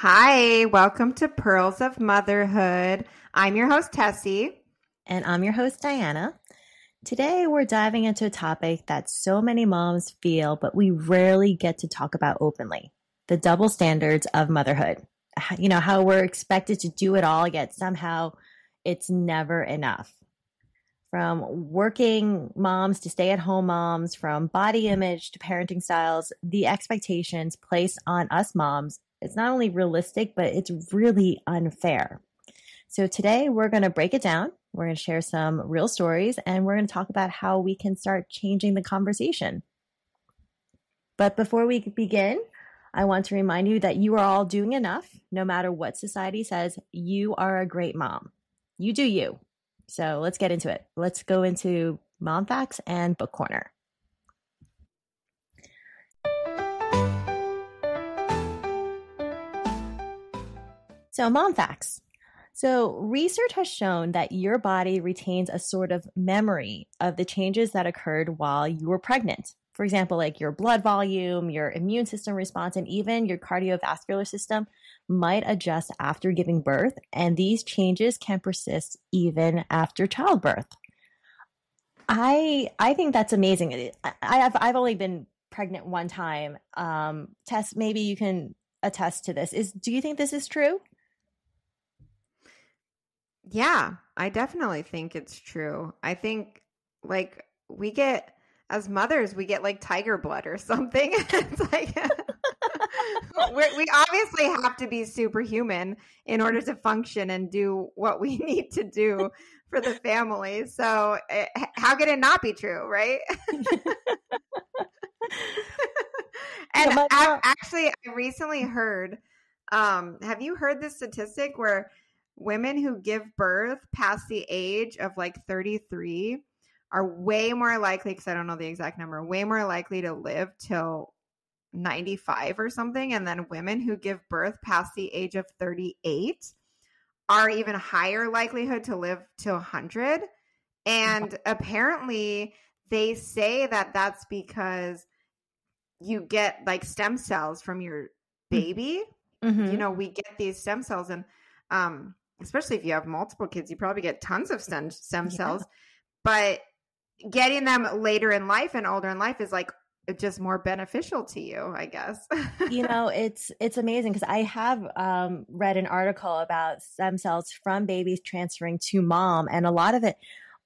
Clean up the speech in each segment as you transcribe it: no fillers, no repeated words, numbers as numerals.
Hi, welcome to Pearls of Motherhood. I'm your host, Tessie. And I'm your host, Diana. Today, we're diving into a topic that so many moms feel, but we rarely get to talk about openly: the double standards of motherhood. You know, how we're expected to do it all, yet somehow it's never enough. From working moms to stay at home moms, from body image to parenting styles, the expectations placed on us moms, it's not only realistic, but it's really unfair. So today we're going to break it down. We're going to share some real stories and we're going to talk about how we can start changing the conversation. But before we begin, I want to remind you that you are all doing enough. No matter what society says, you are a great mom. You do you. So let's get into it. Let's go into mom facts and book corner. So mom facts. So, research has shown that your body retains a sort of memory of the changes that occurred while you were pregnant. For example, like your blood volume, your immune system response, and even your cardiovascular system might adjust after giving birth. And these changes can persist even after childbirth. I think that's amazing. I've only been pregnant one time. Tess, maybe you can attest to this. Do you think this is true? Yeah, I definitely think it's true. I think like as mothers, we get like tiger blood or something. It's like we obviously have to be superhuman in order to function and do what we need to do for the family. So how could it not be true, right? And actually, I recently heard, have you heard this statistic where women who give birth past the age of like 33 are way more likely, because I don't know the exact number, way more likely to live till 95 or something. And then women who give birth past the age of 38 are even higher likelihood to live to 100. And apparently they say that that's because you get like stem cells from your baby. Mm-hmm. You know, we get these stem cells, and especially if you have multiple kids, you probably get tons of stem cells, but getting them later in life and older in life is like just more beneficial to you, I guess. You know, it's amazing because I have read an article about stem cells from babies transferring to mom, and a lot of it,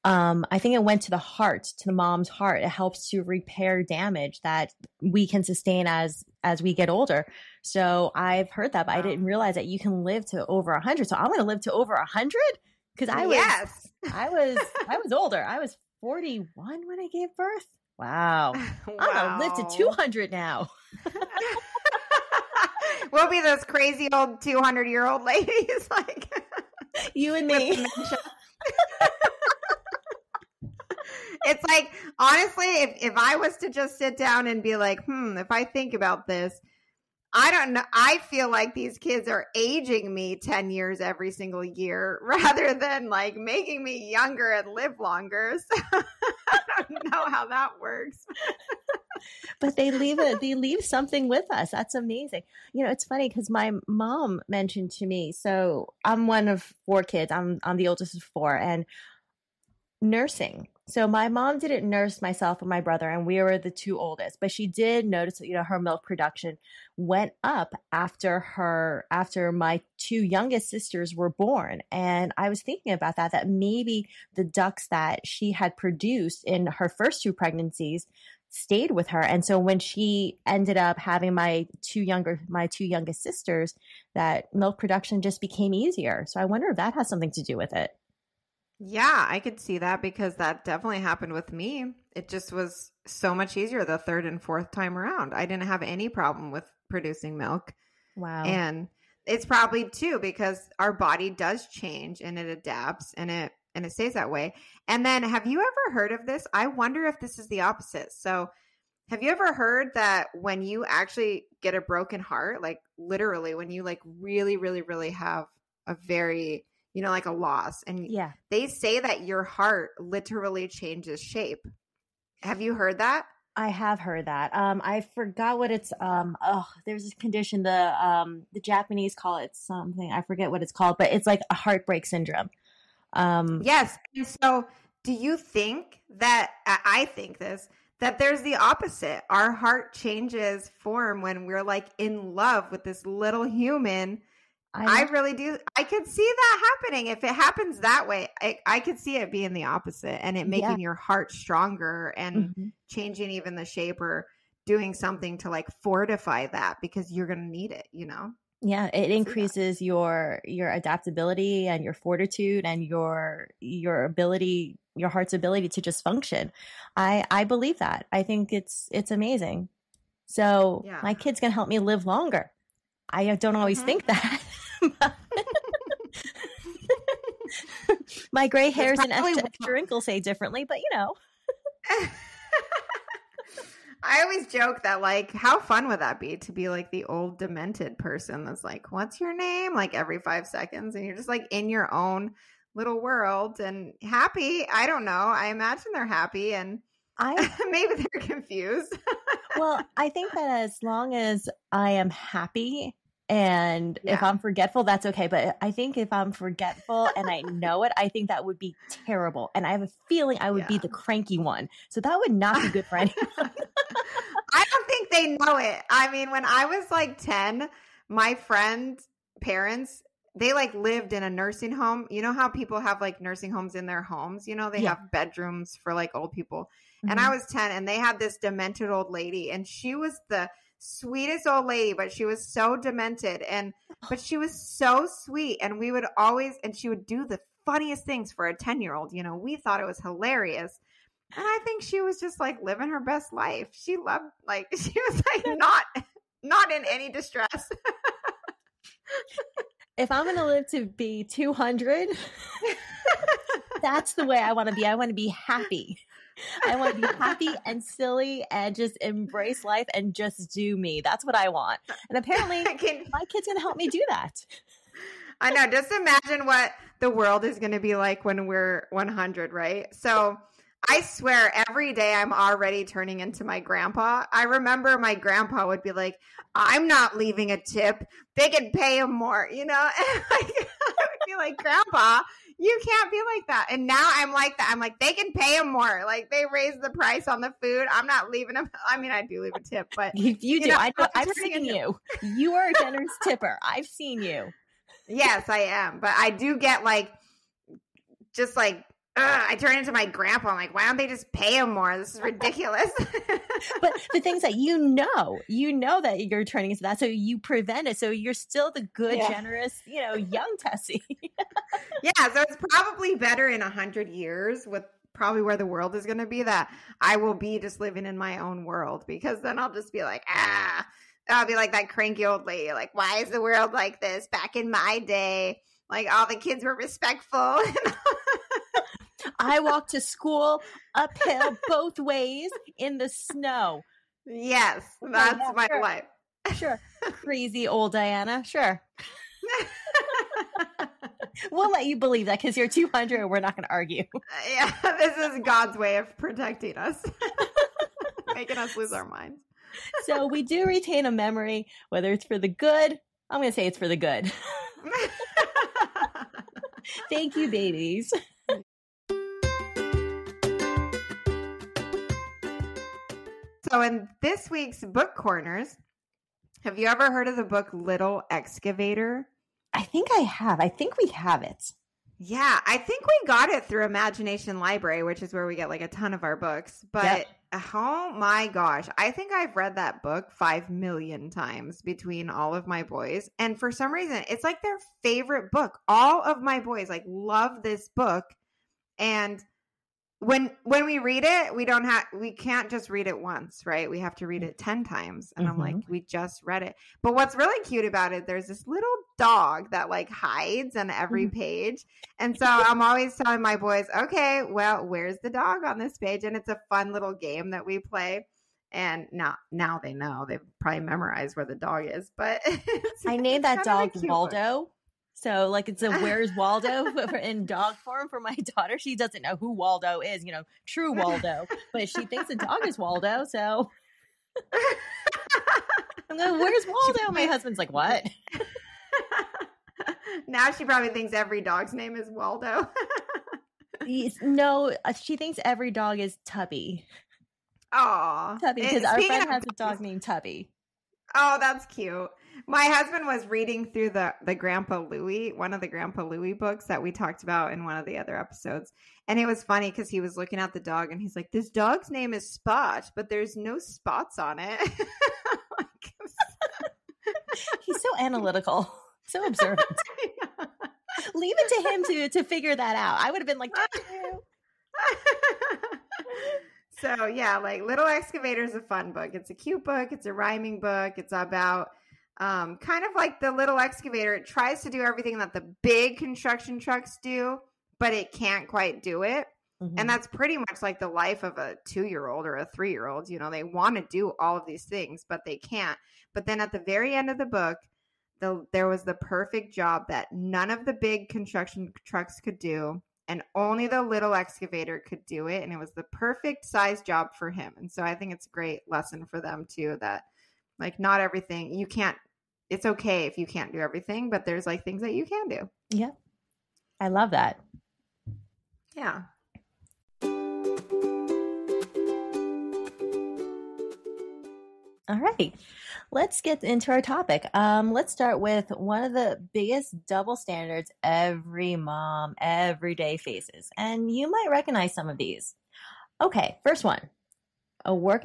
I think it went to the heart, to the mom's heart. It helps to repair damage that we can sustain as we get older. So I've heard that, but I didn't realize that you can live to over 100. So I'm going to live to over 100 because I was older. I was 41 when I gave birth. Wow. I'm going to live to 200 now. We'll be those crazy old 200-year-old ladies, like you and me. It's like, honestly, if I was to just sit down and be like, if I think about this, I don't know. I feel like these kids are aging me 10 years every single year rather than like making me younger and live longer. So I don't know how that works. But they leave something with us. That's amazing. You know, it's funny because my mom mentioned to me, so I'm one of four kids. I'm the oldest of four, and nursing. So my mom didn't nurse myself and my brother, and we were the two oldest, but she did notice that, you know, her milk production went up after my two youngest sisters were born. And I was thinking about that maybe the ducts that she had produced in her first two pregnancies stayed with her. And so when she ended up having my two youngest sisters, that milk production just became easier. So I wonder if that has something to do with it. Yeah, I could see that because that definitely happened with me. It just was so much easier the third and fourth time around. I didn't have any problem with producing milk. Wow. And it's probably too because our body does change and it adapts and it stays that way. And then have you ever heard of this? I wonder if this is the opposite. So have you ever heard that when you actually get a broken heart, like literally when you like really, really, really have a very, you know, like a loss, and they say that your heart literally changes shape. Have you heard that? I have heard that. I forgot what it's there's this condition the Japanese call it something. I forget what it's called, but it's like a heartbreak syndrome. Um Yes. And so do you think that I think this that there's the opposite. Our heart changes form when we're like in love with this little human. I really do. I could see that happening. If it happens that way, I could see it being the opposite and it making your heart stronger and changing even the shape or doing something to like fortify that because you're going to need it, you know? Yeah, it increases your adaptability and your fortitude and your ability, your heart's ability to just function. I believe that. I think it's amazing. So my kid's gonna help me live longer. I don't always think that. My gray hairs and extra wrinkles say differently, but you know. I always joke that, like, how fun would that be to be like the old demented person that's like, what's your name? Like every 5 seconds. And you're just like in your own little world and happy. I don't know. I imagine they're happy and maybe they're confused. Well, I think that as long as I am happy and if I'm forgetful, that's okay. But I think if I'm forgetful and I know it, I think that would be terrible. And I have a feeling I would be the cranky one. So that would not be good for anyone. I don't think they know it. I mean, when I was like 10, my friend's parents, they like lived in a nursing home. You know how people have like nursing homes in their homes? You know, they have bedrooms for like old people. And I was 10 and they had this demented old lady and she was the sweetest old lady, but she was so demented but she was so sweet. And we would always, and she would do the funniest things for a 10-year-old. You know, we thought it was hilarious. And I think she was just like living her best life. She loved, like, she was like not in any distress. If I'm going to live to be 200, that's the way I want to be. I want to be happy. I want to be happy and silly and just embrace life and just do me. That's what I want. And apparently my kid's going to help me do that. I know. Just imagine what the world is going to be like when we're 100, right? So I swear every day I'm already turning into my grandpa. I remember my grandpa would be like, I'm not leaving a tip. They could pay him more, you know? And I would be like, Grandpa, you can't be like that. And now I'm like that. I'm like, they can pay him more. Like they raised the price on the food. I'm not leaving him. I mean, I do leave a tip, but you do. Know, I've seen you. You are a generous tipper. I've seen you. Yes, I am. But I do get like, just like, I turn into my grandpa. I'm like, why don't they just pay him more? This is ridiculous. But the things that you know that you're turning into that. So you prevent it. So you're still the good, generous, you know, young Tessie. Yeah. So it's probably better in 100 years with probably where the world is going to be that I will be just living in my own world because then I'll just be like, I'll be like that cranky old lady. Like, why is the world like this? Back in my day, like all the kids were respectful. I walked to school uphill both ways in the snow. Yes, that's my life. Sure. Crazy old Diana. Sure. We'll let you believe that because you're 200 and we're not going to argue. Yeah, this is God's way of protecting us, making us lose our minds. So we do retain a memory, whether it's for the good. I'm going to say it's for the good. Thank you, babies. So in this week's book corners, have you ever heard of the book Little Excavator? I think I have. I think we have it. Yeah, I think we got it through Imagination Library, which is where we get like a ton of our books. But oh my gosh, I think I've read that book 5 million times between all of my boys. And for some reason, it's like their favorite book. All of my boys like love this book. And when we read it, we can't just read it once, right? We have to read it 10 times. And I'm like, we just read it. But what's really cute about it, there's this little dog that like hides on every page. And so I'm always telling my boys, okay, well, where's the dog on this page? And it's a fun little game that we play. And now they know. They've probably memorized where the dog is. But I named that dog Waldo. So like it's a Where's Waldo in dog form for my daughter. She doesn't know who Waldo is, true Waldo, but she thinks the dog is Waldo. So I'm going, where's Waldo? My husband's like, what? Now she probably thinks every dog's name is Waldo. No, she thinks every dog is Tubby. Oh, Tubby, because our friend has a dog named Tubby. Oh, that's cute. My husband was reading through the Grandpa Louie, one of the Grandpa Louie books that we talked about in one of the other episodes. And it was funny because he was looking at the dog and he's like, this dog's name is Spot, but there's no spots on it. He's so analytical, so observant. Yeah. Leave it to him to figure that out. I would have been like, So yeah, like Little Excavator is a fun book. It's a cute book. It's a rhyming book. It's about kind of like the Little Excavator. It tries to do everything that the big construction trucks do, but it can't quite do it. Mm-hmm. And that's pretty much like the life of a 2-year-old or a 3-year-old. They want to do all of these things, but they can't. But then at the very end of the book, there was the perfect job that none of the big construction trucks could do. And only the Little Excavator could do it. And it was the perfect size job for him. And so I think it's a great lesson for them too, that like not everything you can't, it's okay if you can't do everything, but there's like things that you can do. Yeah. I love that. Yeah. All right, let's get into our topic. Let's start with one of the biggest double standards every mom every day faces. And you might recognize some of these. Okay, first one, a work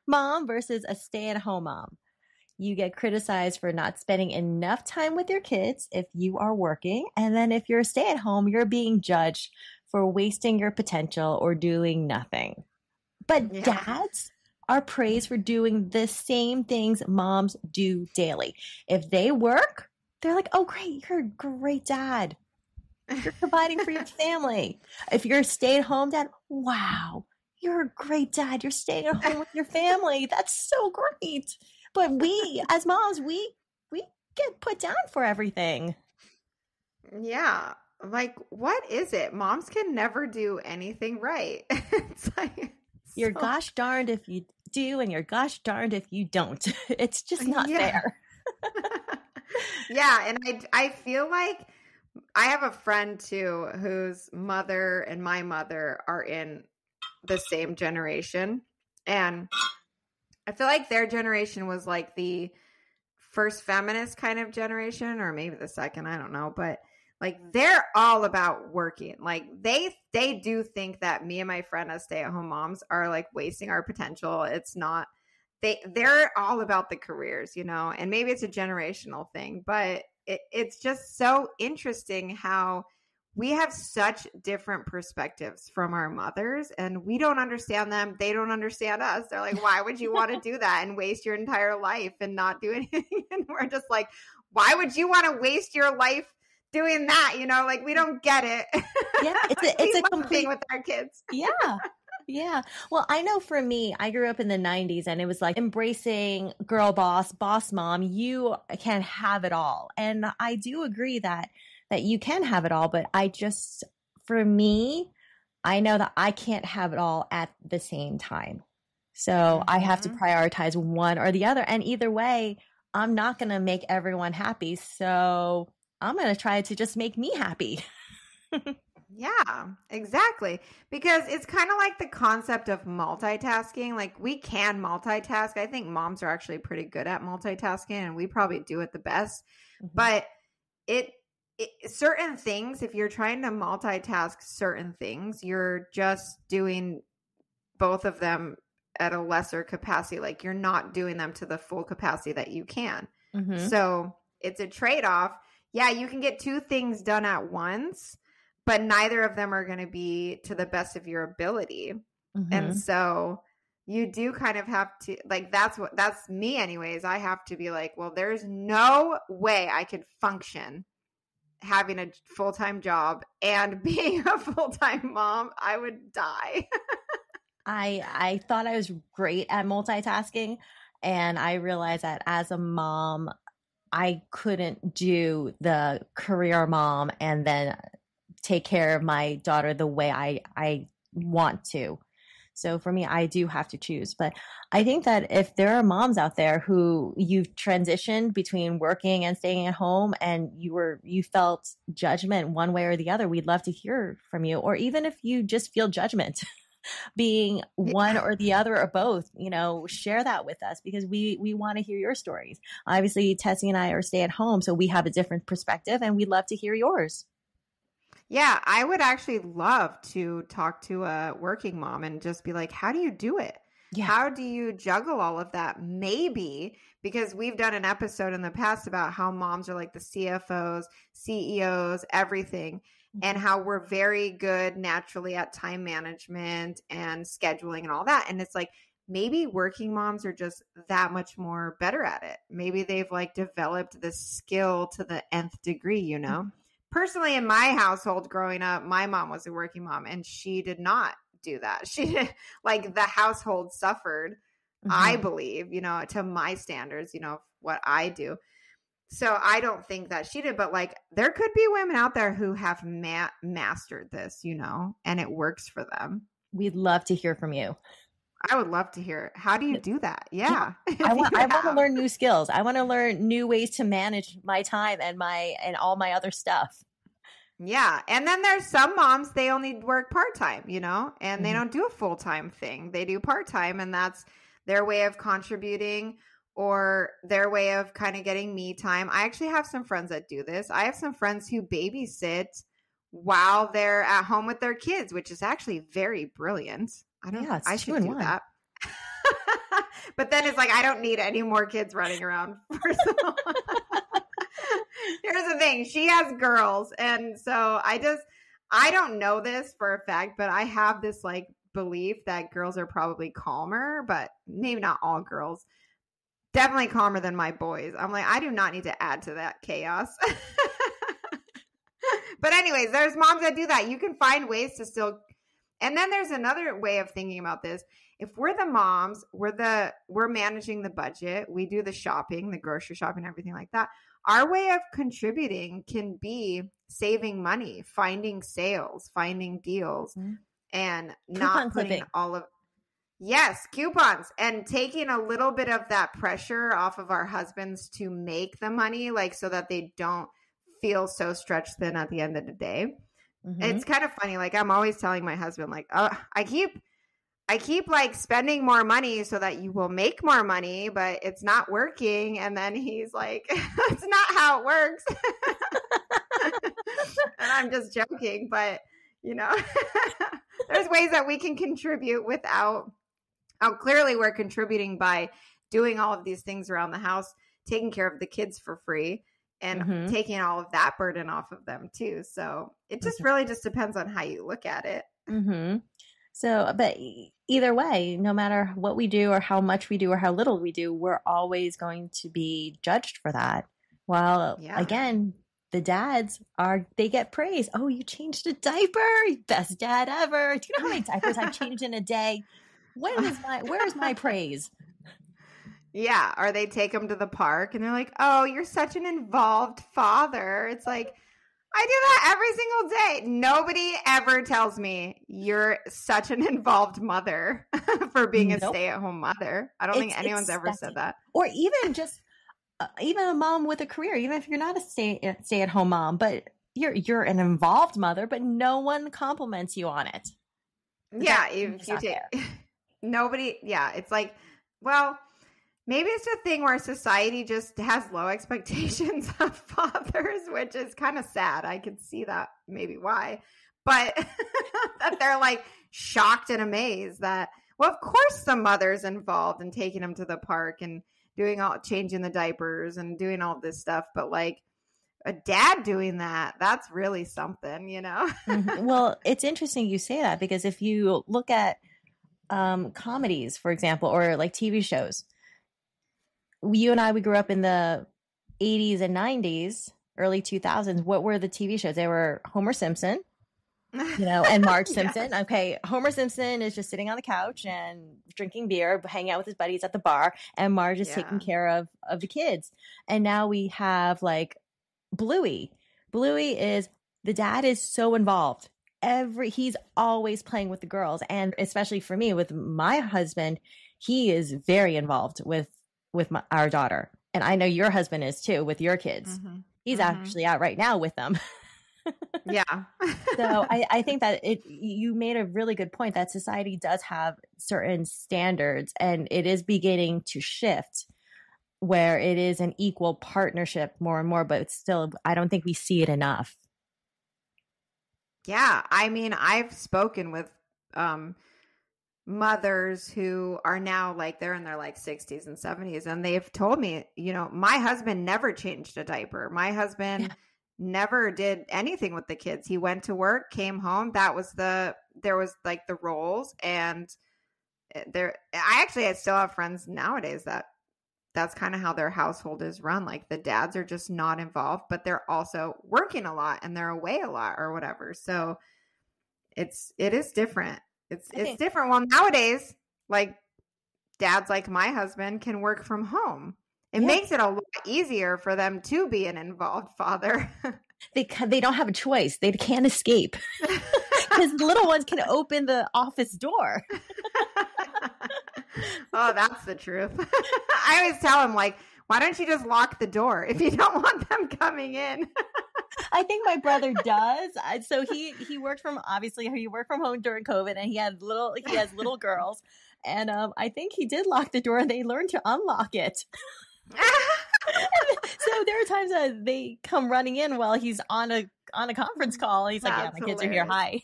mom versus a stay-at-home mom. You get criticized for not spending enough time with your kids if you are working. And then if you're a stay-at-home, you're being judged for wasting your potential or doing nothing. But dads are praised for doing the same things moms do daily. If they work, they're like, oh, great, you're a great dad. You're providing for your family. If you're a stay-at-home dad, wow, you're a great dad. You're staying at home with your family. That's so great. But we, as moms, we get put down for everything. Yeah. Like, what is it? Moms can never do anything right. It's like... You're gosh darned if you do, and you're gosh darned if you don't. It's just not fair. Yeah, and I feel like I have a friend too whose mother and my mother are in the same generation. And I feel like their generation was like the first feminist kind of generation, or maybe the second, I don't know. But like they're all about working. Like they do think that me and my friend as stay-at-home moms are like wasting our potential. It's not. They're all about the careers, and maybe it's a generational thing, but it's just so interesting how we have such different perspectives from our mothers, and we don't understand them. They don't understand us. They're like, why would you want to do that and waste your entire life and not do anything? And we're just like, why would you want to waste your life doing that? Like we don't get it. Yeah, it's a complete thing with our kids. Yeah. Well, I know for me, I grew up in the 90s and it was like embracing girl boss mom. You can have it all. And I do agree that you can have it all. But for me, I know that I can't have it all at the same time. So I have to prioritize one or the other. And either way, I'm not going to make everyone happy. So I'm going to try to just make me happy. Yeah, exactly. Because it's kind of like the concept of multitasking. Like we can multitask. I think moms are actually pretty good at multitasking and we probably do it the best. Mm-hmm. But certain things, if you're trying to multitask certain things, you're just doing both of them at a lesser capacity. Like you're not doing them to the full capacity that you can. Mm-hmm. So it's a trade-off. Yeah, you can get two things done at once, but neither of them are going to be to the best of your ability. Mm-hmm. And so you do kind of have to, like, that's me anyways. I have to be like, well, there's no way I could function having a full-time job and being a full-time mom. I would die. I thought I was great at multitasking. And I realized that as a mom, I couldn't do the career mom and then take care of my daughter the way I want to. So for me, I do have to choose. But I think that if there are moms out there who you've transitioned between working and staying at home and you felt judgment one way or the other, we'd love to hear from you. Or even if you just feel judgment being one or the other or both, share that with us because we want to hear your stories. Obviously, Tessie and I are stay at home, so we have a different perspective and we'd love to hear yours. Yeah, I would actually love to talk to a working mom and just be like, how do you do it? Yeah. How do you juggle all of that? Maybe because we've done an episode in the past about how moms are like the CFOs, CEOs, everything, and how we're very good naturally at time management and scheduling and all that. And it's like, maybe working moms are just that much more better at it. Maybe they've like developed this skill to the nth degree, Mm-hmm. Personally, in my household growing up, my mom was a working mom and she did not do that. She like the household suffered, mm-hmm. I believe, to my standards, what I do. So I don't think that she did, but like there could be women out there who have mastered this, and it works for them. We'd love to hear from you. I would love to hear. How do you do that? Yeah. I want to learn new skills. I want to learn new ways to manage my time and all my other stuff. Yeah. And then there's some moms, they only work part-time, and mm-hmm. they don't do a full-time thing. They do part-time, and that's their way of contributing or their way of kind of getting me time. I actually have some friends that do this. I have some friends who babysit while they're at home with their kids, which is actually very brilliant. I should do that. But then it's like, I don't need any more kids running around. Here's the thing. She has girls. And so I don't know this for a fact, but I have this like belief that girls are probably calmer, but maybe not all girls. Definitely calmer than my boys. I'm like, I do not need to add to that chaos. But anyways, there's moms that do that. You can find ways to still. And then there's another way of thinking about this. If we're the moms, we're managing the budget. We do the shopping, the grocery shopping, everything like that. Our way of contributing can be saving money, finding sales, finding deals, mm-hmm. and not putting yes, coupons, and taking a little bit of that pressure off of our husbands to make the money, like so that they don't feel so stretched thin at the end of the day. Mm-hmm. It's kind of funny. Like I'm always telling my husband, like, I keep like spending more money so that you will make more money, but it's not working. And then he's like, that's not how it works. And I'm just joking, but there's ways that we can contribute without, clearly we're contributing by doing all of these things around the house, taking care of the kids for free and mm-hmm. taking all of that burden off of them too. So it just mm-hmm. really just depends on how you look at it. Mm-hmm. So, but either way, no matter what we do or how much we do or how little we do, we're always going to be judged for that. While again, the dads they get praise. Oh, you changed a diaper. Best dad ever. Do you know how many diapers I've changed in a day? Where's my praise? Yeah. Or they take them to the park and they're like, oh, you're such an involved father. It's like, I do that every single day. Nobody ever tells me you're such an involved mother for being a stay-at-home mother. I don't think anyone's ever said that. Or even just even a mom with a career, even if you're not a stay-at-home mom, but you're an involved mother, but no one compliments you on it. Yeah, if you take nobody. Yeah, it's like, well, maybe it's a thing where society just has low expectations of fathers, which is kind of sad. I could see that maybe why, but that they're like shocked and amazed that, well, of course the mother's involved in taking them to the park and changing the diapers and doing all this stuff. But like a dad doing that's really something, Mm-hmm. Well, it's interesting you say that because if you look at comedies, for example, or like TV shows, you and we grew up in the 80s and 90s, early 2000s. What were the TV shows? They were Homer Simpson, And Marge Yes. Simpson. Okay, Homer Simpson is just sitting on the couch and drinking beer, hanging out with his buddies at the bar, and Marge is taking care of the kids. And now we have like Bluey. Bluey is the dad is so involved. He's always playing with the girls, and especially for me with my husband, he is very involved with our daughter, and I know your husband is too with your kids. Mm-hmm. He's actually out right now with them. Yeah. So I think that you made a really good point that society does have certain standards, and it is beginning to shift where it is an equal partnership more and more, but still, I don't think we see it enough. Yeah. I mean, I've spoken with mothers who are now like, they're in their like 60s and 70s, and they've told me, my husband never changed a diaper. My husband never did anything with the kids. He went to work, came home. There was like the roles, and I still have friends nowadays that's kind of how their household is run. Like the dads are just not involved, but they're also working a lot and they're away a lot or whatever. So it is different. It's different. Well, nowadays, like dads like my husband can work from home. It makes it a lot easier for them to be an involved father. They don't have a choice. They can't escape because the little ones can open the office door. Oh, that's the truth. I always tell him, like, why don't you just lock the door if you don't want them coming in? I think my brother does. So he worked from home during COVID, and he has little girls, and I think he did lock the door, and they learned to unlock it. So there are times that they come running in while he's on a conference call. He's like, "Yeah, my kids are here. Hi."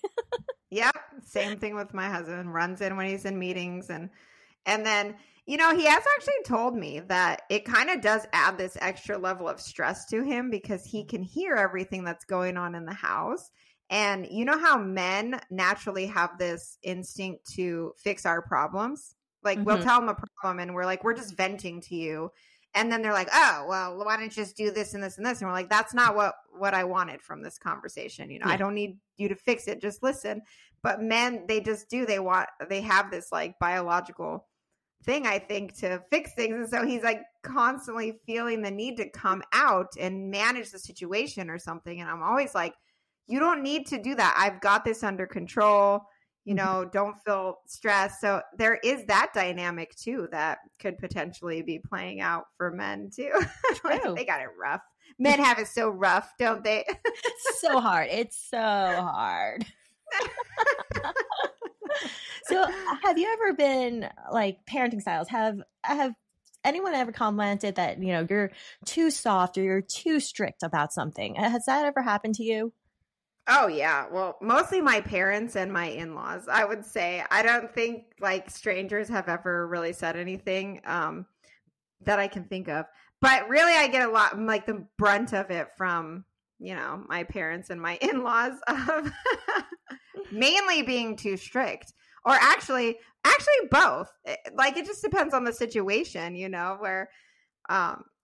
Yep. Same thing with my husband. Runs in when he's in meetings, and then he has actually told me that it kind of does add this extra level of stress to him because he can hear everything that's going on in the house. And you know how men naturally have this instinct to fix our problems? Like we'll tell them a problem and we're like, we're just venting to you. And then they're like, oh, well, why don't you just do this and this and this? And we're like, that's not what I wanted from this conversation. I don't need you to fix it. Just listen. But men, they just do. They have this like biological thing, I think, to fix things. And so he's like constantly feeling the need to come out and manage the situation or something. And I'm always like, you don't need to do that. I've got this under control. Don't feel stressed. So there is that dynamic too that could potentially be playing out for men too. Like, they got it rough. Men have it so rough, don't they? So hard. It's so hard. So have you ever been like parenting styles? Have anyone ever commented that, you're too soft or you're too strict about something? Has that ever happened to you? Oh, yeah. Well, mostly my parents and my in-laws, I would say. I don't think like strangers have ever really said anything that I can think of. But really, I get a lot, like the brunt of it from, my parents and my in-laws of mainly being too strict. Or actually both. Like it just depends on the situation, where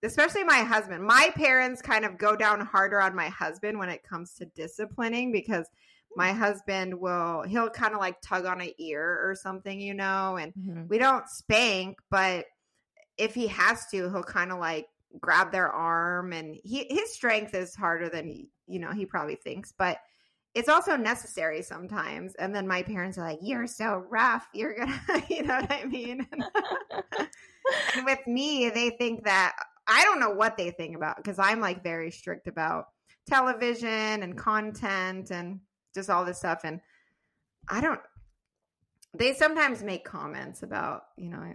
especially my husband. My parents kind of go down harder on my husband when it comes to disciplining because my husband he'll kind of like tug on an ear or something, and we don't spank, but if he has to, he'll kind of like grab their arm, and his strength is harder than he probably thinks, but it's also necessary sometimes. And then my parents are like, you're so rough. You're gonna, you know what I mean? And with me, they think that, I don't know what they think about, because I'm like very strict about television and content and just all this stuff. And they sometimes make comments about,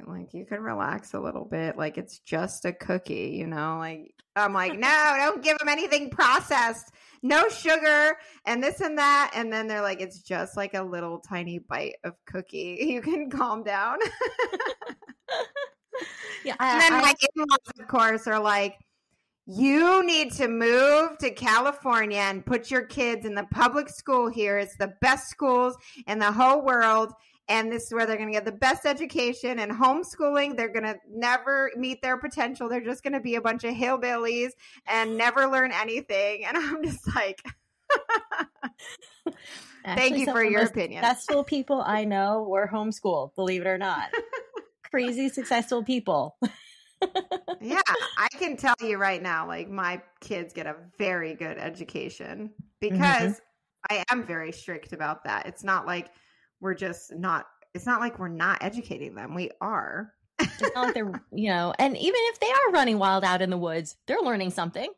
like you can relax a little bit. Like it's just a cookie, like I'm like, no, don't give them anything processed, no sugar and this and that. And then they're like, it's just like a little tiny bite of cookie. You can calm down. Yeah. And then my in-laws, of course, are like, you need to move to California and put your kids in the public school here. It's the best schools in the whole world. And this is where they're going to get the best education. And homeschooling, they're going to never meet their potential. They're just going to be a bunch of hillbillies and never learn anything. And I'm just like... Thank Actually, you some for of the your most opinion. successful people I know were homeschooled, believe it or not. Crazy successful people. Yeah, I can tell you right now, like my kids get a very good education Hmm. because I am very strict about that. It's not like we're just not, it's not like we're not educating them. We are. It's not like they're, and even if they are running wild out in the woods, they're learning something.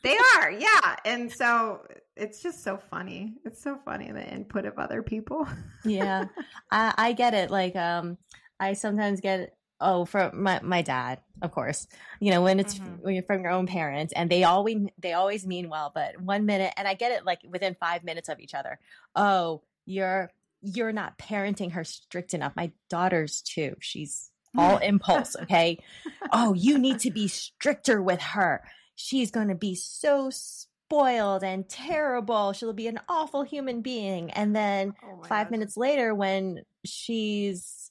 They are, yeah. And so it's just so funny. It's so funny the input of other people. Yeah, I get it. Like, I sometimes get, oh, from my dad, of course, when it's Hmm. when you're from your own parents and they always mean well, but 1 minute, and I get it, like within 5 minutes of each other. Oh, you're not parenting her strict enough. My daughter's too. She's all impulse. Okay. Oh, you need to be stricter with her. She's going to be so spoiled and terrible. She'll be an awful human being. And then Oh my 5 minutes later, when she's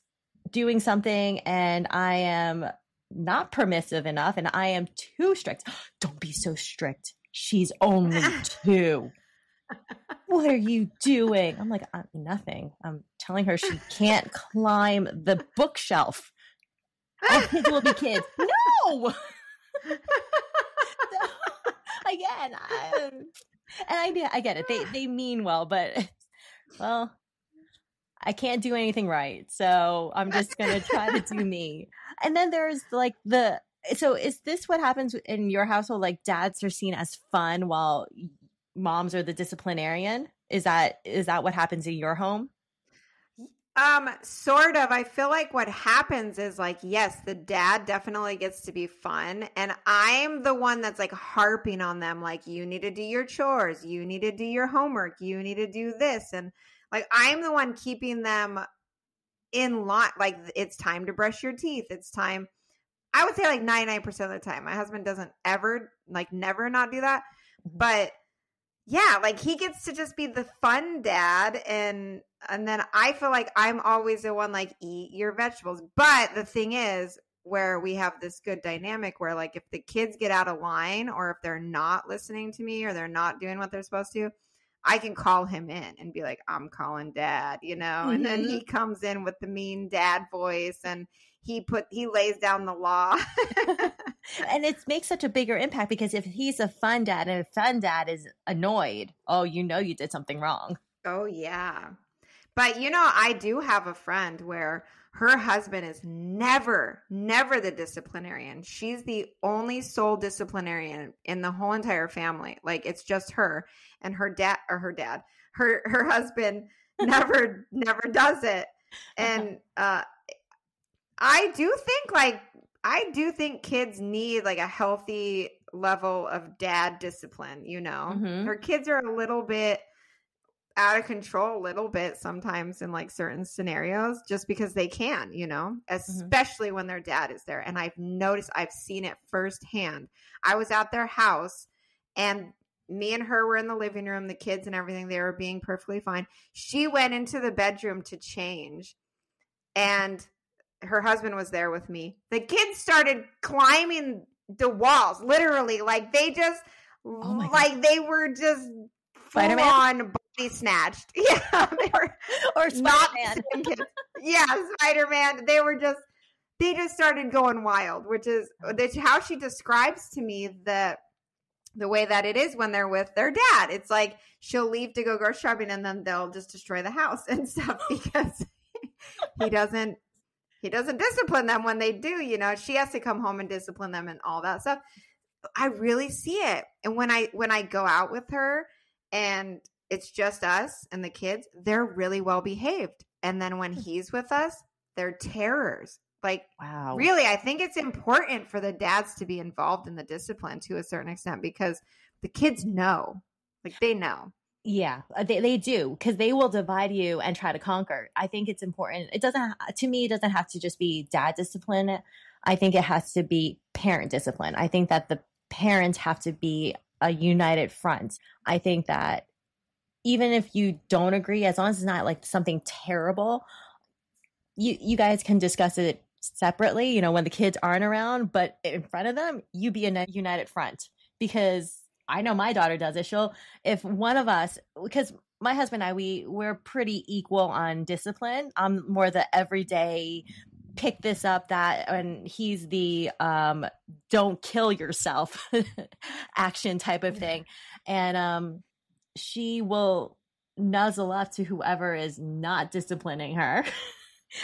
doing something and I am not permissive enough and I am too strict, don't be so strict. She's only gosh. 2. What are you doing? I'm like, nothing. I'm telling her she can't climb the bookshelf. All kids will be kids. No. Again, I get it. They mean well, but well, I can't do anything right, so I'm just gonna try to do me. And then there's like so is this what happens in your household? Like dads are seen as fun while moms are the disciplinarian? Is that what happens in your home? Sort of. I feel like what happens is like, yes, the dad definitely gets to be fun. And I'm the one that's like harping on them, like, you need to do your chores, you need to do your homework, you need to do this. And like, I'm the one keeping them in line. Like, it's time to brush your teeth. It's time. I would say like 99% of the time. My husband doesn't ever, like, never not do that. Mhm. But yeah, like he gets to just be the fun dad, and then I feel like I'm always the one like, eat your vegetables. But the thing is, where we have this good dynamic where like if the kids get out of line or if they're not listening to me or they're not doing what they're supposed to, I can call him in and be like, I'm calling dad, and then Mhm. he comes in with the mean dad voice and he lays down the law. And it makes such a bigger impact because if he's a fun dad and a fun dad is annoyed, oh, you did something wrong. Oh yeah. But I do have a friend where her husband is never, never the disciplinarian. She's the only sole disciplinarian in the whole entire family. Like it's just her and her husband never does it. And I do think kids need like a healthy level of dad discipline, Hmm. Her kids are a little bit out of control a little bit sometimes in like certain scenarios just because they can, Hmm. especially when their dad is there. And I've seen it firsthand. I was at their house and me and her were in the living room, the kids and everything, they were being perfectly fine. She went into the bedroom to change and her husband was there with me. The kids started climbing the walls, literally, like they just Oh my God. like they were just full Spider-Man on body snatched. Yeah, they were or not Spider-Man? the same kids. Yeah, Spider-Man. They just started going wild, which is how she describes to me the way that it is when they're with their dad. It's like she'll leave to go grocery shopping and then they'll just destroy the house and stuff because he doesn't discipline them when they do, she has to come home and discipline them and all that stuff. I really see it. And when I go out with her and it's just us and the kids, they're really well behaved. And then when he's with us, they're terrors. Like, Wow. really, I think it's important for the dads to be involved in the discipline to a certain extent because the kids know. Like, they know. Yeah, they do because they will divide you and try to conquer. I think it's important. To me, it doesn't have to just be dad discipline. I think it has to be parent discipline. I think that the parents have to be a united front. I think that even if you don't agree, as long as it's not like something terrible, you guys can discuss it separately, when the kids aren't around, but in front of them, you be a united front because I know my daughter does it. If one of us, because my husband and we're pretty equal on discipline. I'm more the everyday pick this up, that, and he's the don't kill yourself action type of thing. And she will nuzzle up to whoever is not disciplining her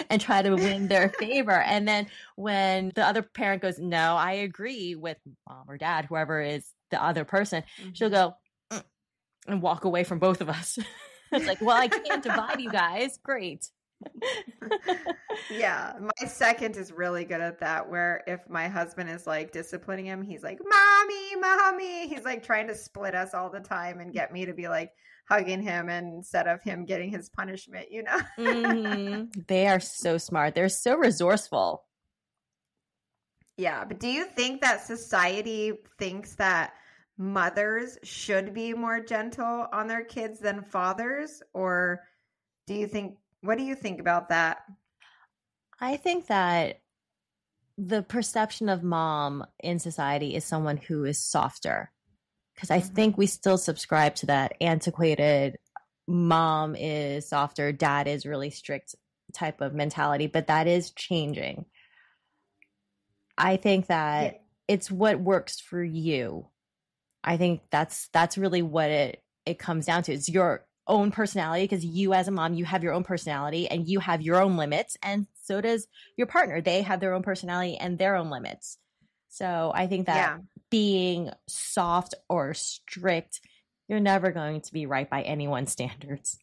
and try to win their favor. And then when the other parent goes, no, I agree with mom or dad, whoever is the other person, she'll go and walk away from both of us. It's like, well, I can't divide you guys. Great. Yeah, my second is really good at that, where if my husband is like disciplining him, he's like, mommy, he's like trying to split us all the time and get me to be like hugging him instead of him getting his punishment, you know. They are so smart. They're so resourceful. Yeah, but do you think that society thinks that mothers should be more gentle on their kids than fathers? Or what do you think about that? I think that the perception of mom in society is someone who is softer. Because I think we still subscribe to that antiquated mom is softer, dad is really strict type of mentality, but that is changing. I think that it's what works for you. I think that's really what it comes down to. It's your own personality, because you as a mom, you have your own personality and you have your own limits, and so does your partner. They have their own personality and their own limits. So I think that being soft or strict, you're never going to be right by anyone's standards.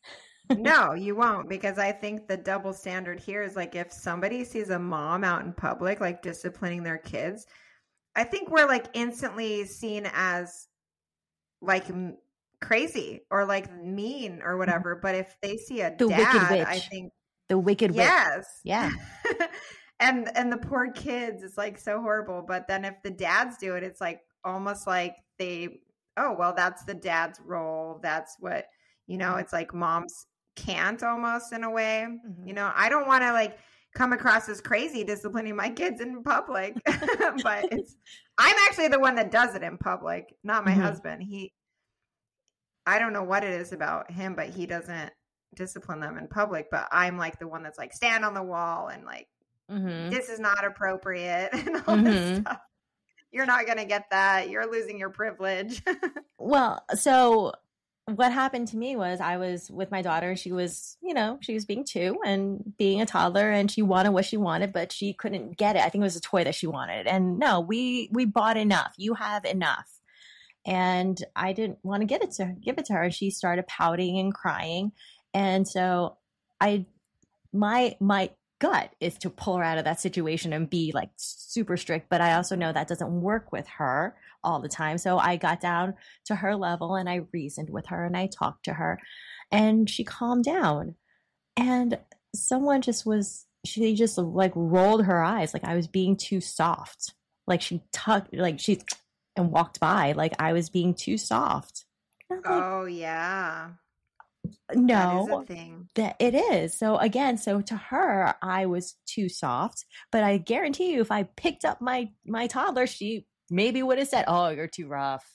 No, you won't, because I think the double standard here is like if somebody sees a mom out in public like disciplining their kids, I think we're like instantly seen as like crazy or like mean or whatever. But if they see a the dad, wicked witch. I think the wicked witch. Yeah. and the poor kids, it's like so horrible. But then if the dads do it, it's like almost like that's the dad's role. That's what, it's like moms can't, almost in a way. I don't want to like come across as crazy disciplining my kids in public, but I'm actually the one that does it in public, not my husband. I don't know what it is about him, but he doesn't discipline them in public. But I'm like the one that's like, stand on the wall and like, this is not appropriate and all this stuff. You're not going to get that. You're losing your privilege. Well, so what happened to me was I was with my daughter. She was, she was being 2 and being a toddler, and she wanted what she wanted, but she couldn't get it. I think it was a toy that she wanted. And no, we bought enough. You have enough. And I didn't want to give it to her. She started pouting and crying. And so my gut is to pull her out of that situation and be like super strict. But I also know that doesn't work with her all the time. So I got down to her level and I reasoned with her and I talked to her and she calmed down. And she just like rolled her eyes like I was being too soft. Like she and walked by like I was being too soft. Oh, yeah. No, that is a thing. That it is. So to her, I was too soft. But I guarantee you, if I picked up my toddler, she maybe would have said, "Oh, you're too rough."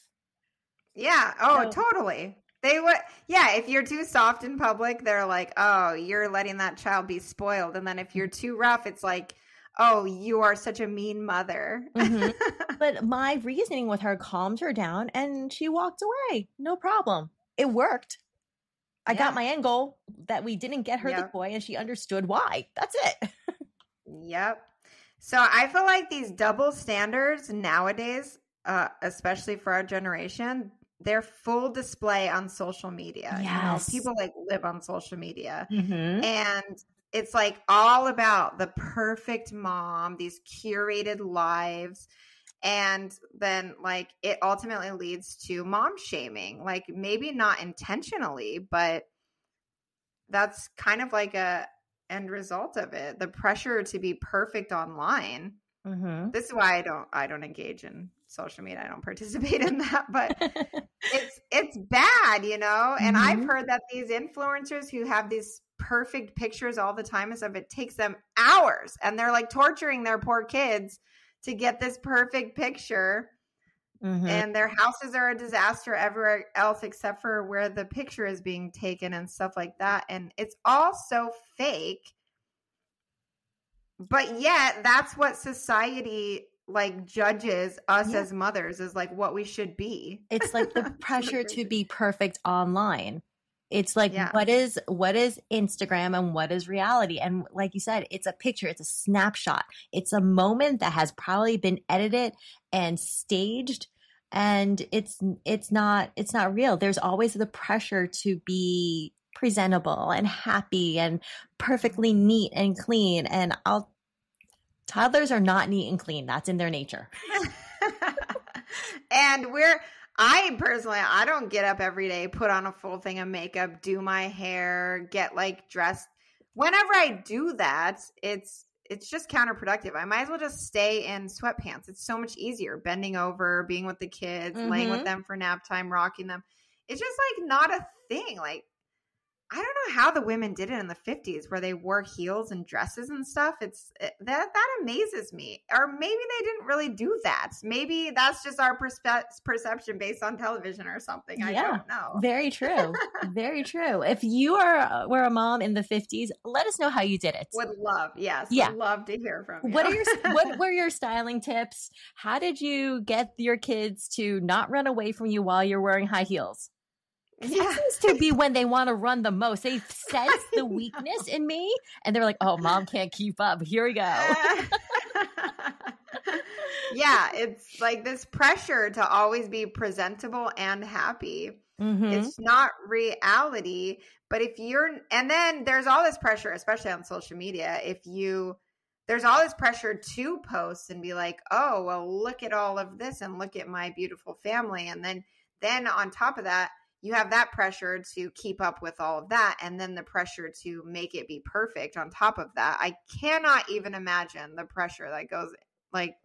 Yeah. Oh, totally. They would. Yeah. If you're too soft in public, they're like, "Oh, you're letting that child be spoiled." And then if you're too rough, it's like, "Oh, you are such a mean mother." But my reasoning with her calmed her down, and she walked away. No problem. It worked. I got my end goal, that we didn't get her the toy, and she understood why. That's it. Yep. So I feel like these double standards nowadays, especially for our generation, they're full display on social media. Yes. People like live on social media. And it's like all about the perfect mom, these curated lives. And then like it ultimately leads to mom shaming, like maybe not intentionally, but that's kind of like a end result of it. The pressure to be perfect online. This is why I don't engage in social media. I don't participate in that, but it's bad, and I've heard that these influencers who have these perfect pictures all the time and stuff, it takes them hours and they're like torturing their poor kids to get this perfect picture. and their houses are a disaster everywhere else except for where the picture is being taken and stuff like that. And it's all so fake. But yet that's what society like judges us as mothers as like what we should be. It's like the pressure to be perfect online. It's like, what is Instagram and what is reality? And like you said, it's a picture, it's a snapshot. It's a moment that has probably been edited and staged, and it's not real. There's always the pressure to be presentable and happy and perfectly neat and clean. And toddlers are not neat and clean. That's in their nature. And I don't get up every day, put on a full thing of makeup, do my hair, get like dressed. Whenever I do that, it's just counterproductive. I might as well just stay in sweatpants. It's so much easier bending over, being with the kids, laying with them for nap time, rocking them. It's just like not a thing. Like, I don't know how the women did it in the 50s where they wore heels and dresses and stuff. That amazes me. Or maybe they didn't really do that. Maybe that's just our perception based on television or something. I don't know. Very true. Very true. If you were a mom in the 50s, let us know how you did it. Would love. Yes. Yeah. Would love to hear from you. What were your styling tips? How did you get your kids to not run away from you while you're wearing high heels? That seems to be when they want to run the most. They sense the weakness in me, and they're like, "Oh, mom can't keep up. Here we go." Yeah, it's like this pressure to always be presentable and happy. It's not reality. But and then there's all this pressure, especially on social media. There's all this pressure to post and be like, "Oh, well, look at all of this and look at my beautiful family," and then on top of that, you have that pressure to keep up with all of that, and then the pressure to make it be perfect on top of that. I cannot even imagine the pressure that goes, like,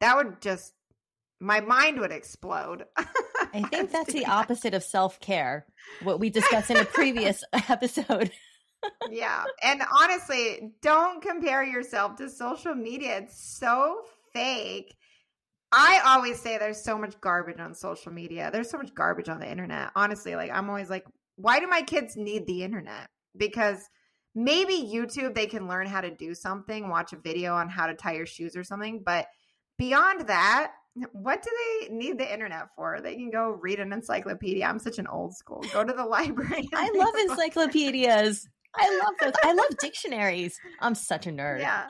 that would just, my mind would explode. I think that's the opposite of self-care, what we discussed in a previous episode. Yeah. And honestly, don't compare yourself to social media. It's so fake. I always say there's so much garbage on social media. There's so much garbage on the internet. Honestly, like I'm always like, why do my kids need the internet? Because maybe YouTube, they can learn how to do something, watch a video on how to tie your shoes or something. But beyond that, what do they need the internet for? They can go read an encyclopedia. I'm such an old school. Go to the library. I love encyclopedias. I love those. I love dictionaries. I'm such a nerd. Yeah.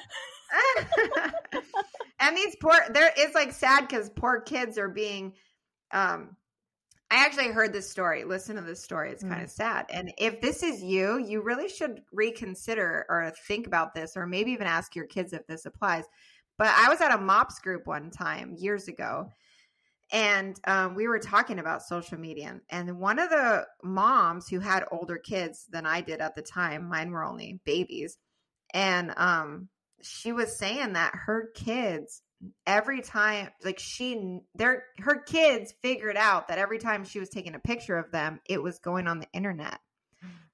And it's like sad because poor kids are being, I actually heard this story. Listen to this story. It's kind of sad. And if this is you really should reconsider or think about this, or maybe even ask your kids if this applies. But I was at a MOPS group one time years ago, and we were talking about social media. And one of the moms who had older kids than I did at the time, mine were only babies. And she was saying that her kids, every time, like her kids figured out that every time she was taking a picture of them, it was going on the internet.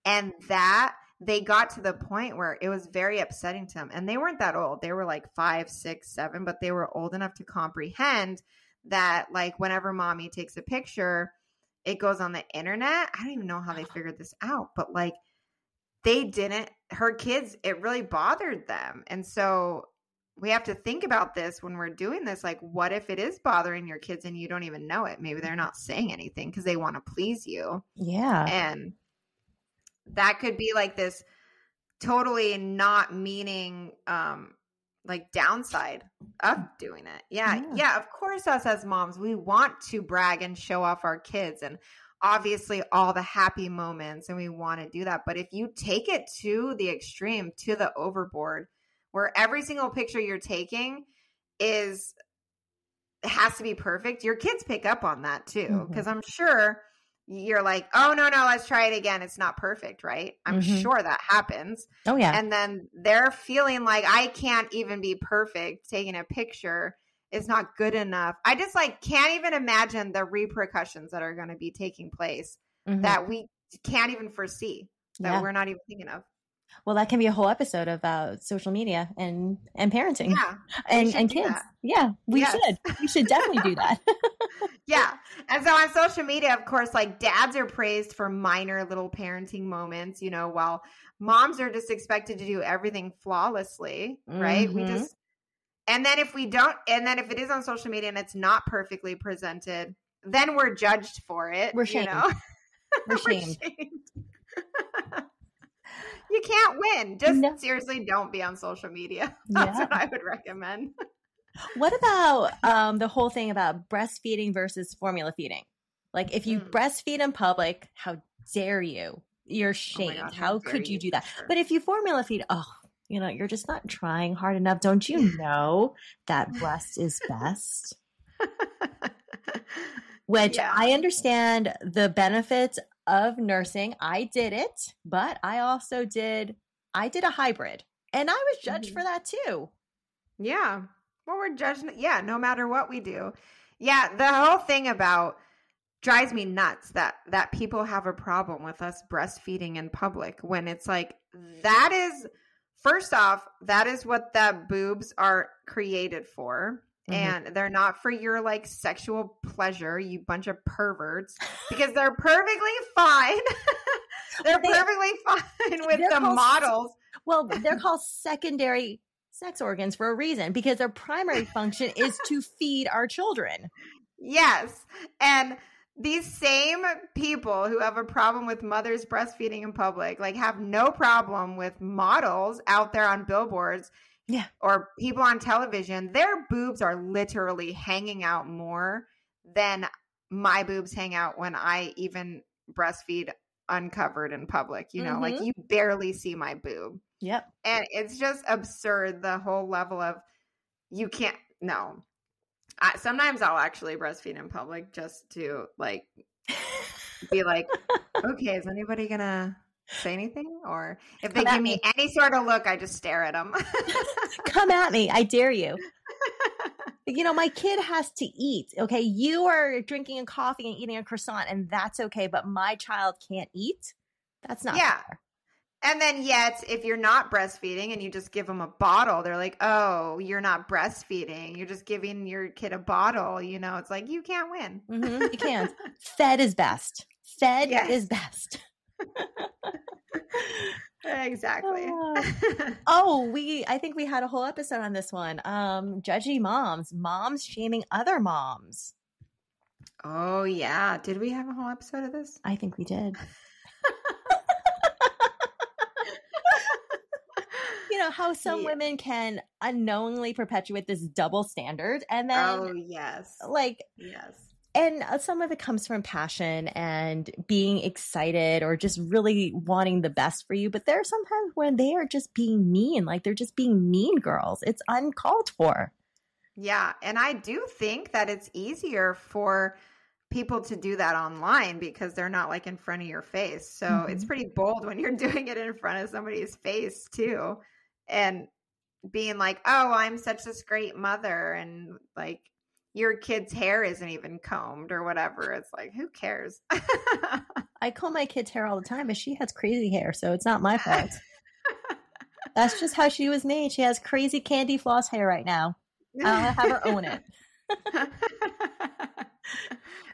And that they got to the point where it was very upsetting to them. And they weren't that old. They were like 5, 6, 7, but they were old enough to comprehend that, like, whenever mommy takes a picture, it goes on the internet. I don't even know how they figured this out, but like, her kids, it really bothered them. And so we have to think about this when we're doing this. Like, what if it is bothering your kids and you don't even know it? Maybe they're not saying anything because they want to please you. Yeah. And that could be like this totally not meaning, like downside of doing it. Yeah. Of course, us as moms, we want to brag and show off our kids and obviously all the happy moments, and we want to do that. But if you take it to the extreme, to the overboard, where every single picture you're taking has to be perfect, your kids pick up on that too. Because I'm sure you're like, oh, no, let's try it again. It's not perfect, right? I'm sure that happens. Oh, yeah. And then they're feeling like, I can't even be perfect. Taking a picture is not good enough. I just like can't even imagine the repercussions that are going to be taking place that we can't even foresee, that we're not even thinking of. Well, that can be a whole episode about social media and parenting Yeah, we should and do kids. that. Yeah, we Yes. should. We should definitely do that. Yeah. And so on social media, of course, like dads are praised for minor little parenting moments, while moms are just expected to do everything flawlessly, right? Mm-hmm. And then if it is on social media and it's not perfectly presented, then we're judged for it. We're shamed. We're shamed. You can't win. Just seriously don't be on social media. That's what I would recommend. What about the whole thing about breastfeeding versus formula feeding? Like if you breastfeed in public, how dare you? You're shamed. God, how could you do that? Sure. But if you formula feed, you're just not trying hard enough. Don't you know that breast is best? Which I understand the benefits of nursing. I did it, but I did a hybrid, and I was judged for that too. Yeah. Well, we're judged. Yeah. No matter what we do. Yeah. The whole thing about drives me nuts that people have a problem with us breastfeeding in public when it's like, that is, first off, that is what the boobs are created for. And they're not for your like sexual pleasure, you bunch of perverts, because they're perfectly fine. They're perfectly fine with the models. Well, they're called secondary sex organs for a reason, because their primary function is to feed our children. Yes. And these same people who have a problem with mothers breastfeeding in public, like have no problem with models out there on billboards. Yeah. Or people on television, their boobs are literally hanging out more than my boobs hang out when I even breastfeed uncovered in public. Like you barely see my boob. Yep. And it's just absurd, the whole level of you can't, no. Sometimes I'll actually breastfeed in public just to like be like, okay, is anybody going to say anything? Or if they give me any sort of look, I just stare at them. Come at me. I dare you. My kid has to eat. Okay. You are drinking a coffee and eating a croissant, and that's okay. But my child can't eat. That's not fair. And then yet, if you're not breastfeeding and you just give them a bottle, they're like, oh, you're not breastfeeding. You're just giving your kid a bottle. It's like, you can't win. You can't. Fed is best. Fed is best. Exactly. I think we had a whole episode on this one. Judgy moms shaming other moms. Oh yeah. Did we have a whole episode of this? I think we did. How some women can unknowingly perpetuate this double standard, and then yes. And some of it comes from passion and being excited or just really wanting the best for you. But there are sometimes when they are just being mean, like they're just being mean girls. It's uncalled for. Yeah. And I do think that it's easier for people to do that online because they're not like in front of your face. So it's pretty bold when you're doing it in front of somebody's face too. And being like, oh, I'm such this great mother. And like, your kid's hair isn't even combed or whatever. It's like, who cares? I comb my kid's hair all the time, but she has crazy hair, so it's not my fault. That's just how she was made. She has crazy candy floss hair right now. I'll have her own it.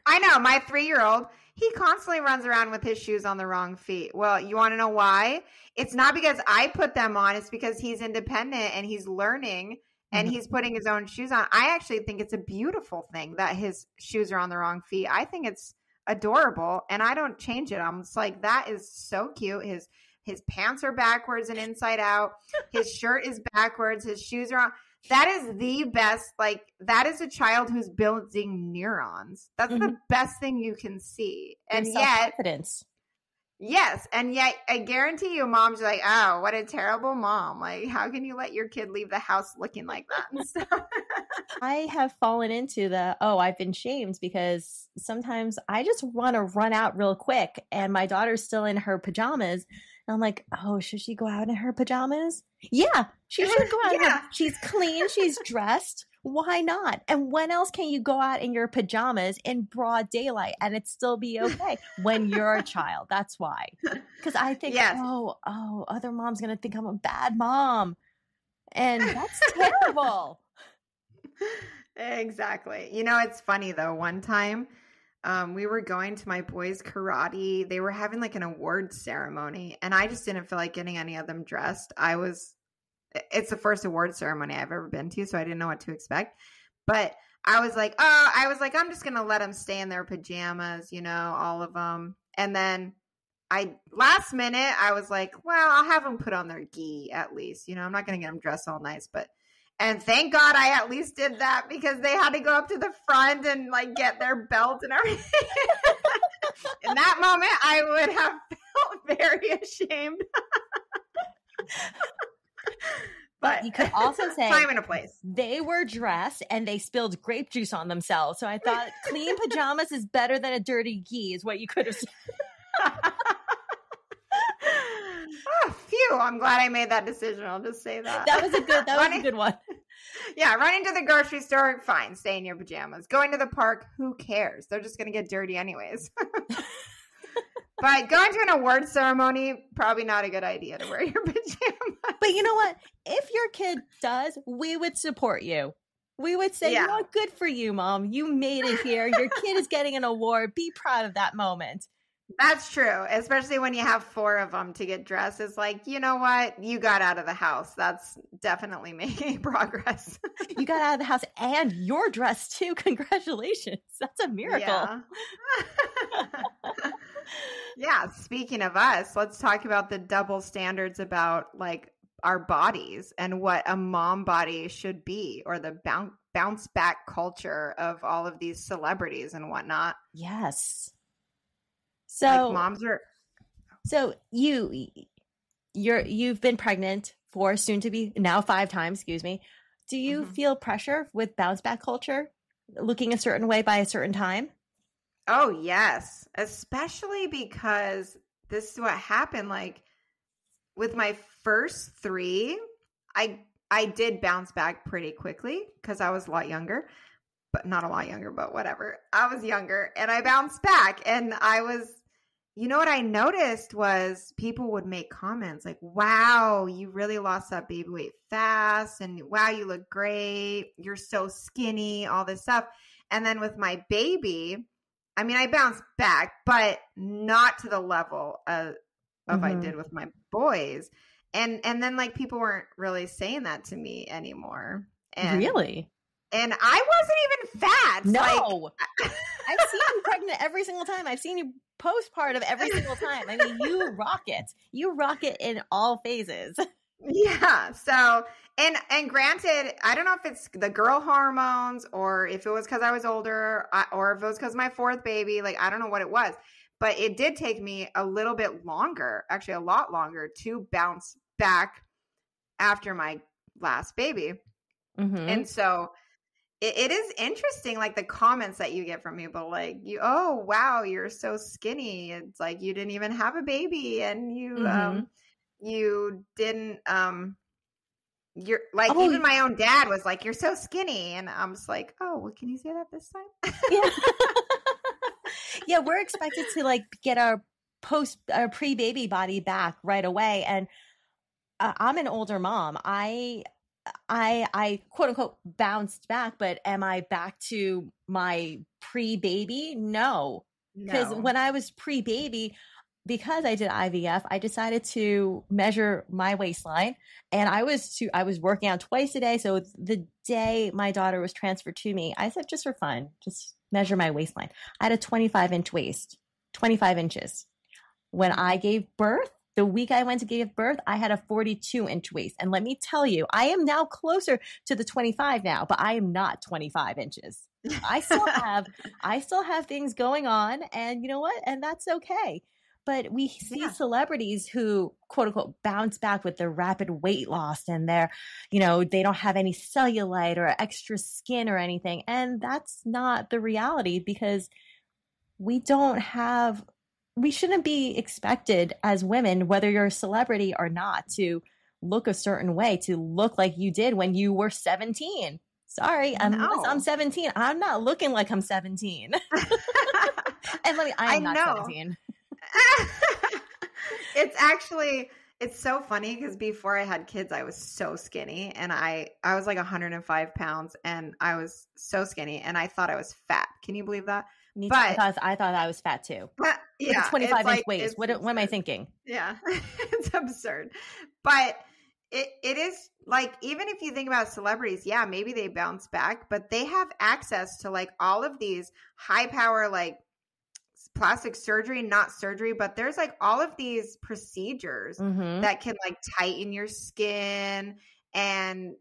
I know. My 3-year-old, he constantly runs around with his shoes on the wrong feet. Well, you want to know why? It's not because I put them on. It's because he's independent and he's learning. And he's putting his own shoes on. I actually think it's a beautiful thing that his shoes are on the wrong feet. I think it's adorable, and I don't change it. I'm just like, that is so cute. His pants are backwards and inside out. His shirt is backwards. His shoes are on. That is the best. Like, that is a child who's building neurons. That's the best thing you can see. And yet, confidence. Yes. And yet I guarantee you moms are like, oh, what a terrible mom. Like, how can you let your kid leave the house looking like that? I have fallen into I've been shamed because sometimes I just want to run out real quick and my daughter's still in her pajamas And I'm like, oh, should she go out in her pajamas? Yeah, she should go out in her. She's clean. She's dressed. Why not? And when else can you go out in your pajamas in broad daylight and it still be okay when you're a child? That's why. Because I think, oh, other mom's going to think I'm a bad mom. And that's terrible. Exactly. You know, it's funny though. One time we were going to my boys' karate. They were having like an award ceremony and I just didn't feel like getting any of them dressed. It's the first award ceremony I've ever been to, so I didn't know what to expect. But I was like, I'm just going to let them stay in their pajamas, you know, all of them. And then last minute, I was like, well, I'll have them put on their gi at least. You know, I'm not going to get them dressed all nice, and thank God I at least did that because they had to go up to the front and like get their belt and everything. In that moment, I would have felt very ashamed. But you could also say time and a place. They were dressed and they spilled grape juice on themselves. So I thought clean pajamas is better than a dirty gi is what you could have said. Oh, phew. I'm glad I made that decision. I'll just say that. That was a good one. Yeah, running to the grocery store, fine, stay in your pajamas. Going to the park, who cares? They're just going to get dirty anyways. But going to an award ceremony, probably not a good idea to wear your pajamas. But you know what? If your kid does, we would support you. We would say, you know what? Good for you, Mom. You made it here. Your kid is getting an award. Be proud of that moment. That's true. Especially when you have 4 of them to get dressed. It's like, you know what? You got out of the house. That's definitely making progress. You got out of the house and you're dressed too. Congratulations. That's a miracle. Yeah. Yeah. Speaking of us, let's talk about the double standards about like our bodies and what a mom body should be, or the bounce back culture of all of these celebrities and whatnot. Yes. So like moms are. So you've been pregnant for soon to be now 5 times, excuse me. Do you feel pressure with bounce back culture, looking a certain way by a certain time? Oh, yes. Especially because this is what happened. Like with my first 3, I did bounce back pretty quickly because I was a lot younger, but not a lot younger, but whatever. I was younger and I bounced back, and you know what I noticed was people would make comments like, wow, you really lost that baby weight fast. And wow, you look great. You're so skinny, all this stuff. And then with my baby, I mean, I bounced back, but not to the level of I did with my boys. And then like people weren't really saying that to me anymore. And, really? And I wasn't even fat. No. I've seen you pregnant every single time. I've seen you postpartum every single time. I mean, you rock it. You rock it in all phases. Yeah. So, and granted, I don't know if it's the girl hormones or if it was because I was older or if it was because my 4th baby. Like, I don't know what it was, but it did take me a little bit longer, actually a lot longer, to bounce back after my last baby. And so it is interesting, like the comments that you get from people, like oh, wow, you're so skinny. It's like you didn't even have a baby, and you didn't. You're like, even my own dad was like, "You're so skinny," and I'm just like, "Oh, well, can you say that this time?" Yeah, yeah, we're expected to like get our pre-baby body back right away, and I'm an older mom. I quote unquote bounced back, but am I back to my pre-baby? No. Because when I was pre-baby, because I did IVF, I decided to measure my waistline, and I was working out twice a day. So the day my daughter was transferred to me, I said, just for fun, just measure my waistline. I had a 25-inch waist, 25 inches. When I gave birth, the week I went to give birth, I had a 42-inch waist. And let me tell you, I am now closer to the 25 now, but I am not 25 inches. I still have things going on, and you know what? And that's okay. But we see celebrities who quote unquote bounce back with their rapid weight loss, and they don't have any cellulite or extra skin or anything. And that's not the reality, because we don't have we shouldn't be expected as women, whether you're a celebrity or not, to look a certain way, to look like you did when you were 17. Sorry, unless I'm No. 17, I'm not looking like I'm 17. And I I am not know. 17. It's so funny because before I had kids, I was so skinny, and I was like 105 pounds, and I was so skinny, and I thought I was fat. Can you believe that? Me too. But I thought I was fat too. yeah, With a 25-inch like, waist. What am I thinking? Yeah, it's absurd. But it is like, even if you think about celebrities, yeah, maybe they bounce back, but they have access to like all of these high power, like plastic surgery, not surgery, but there's like all of these procedures that can like tighten your skin and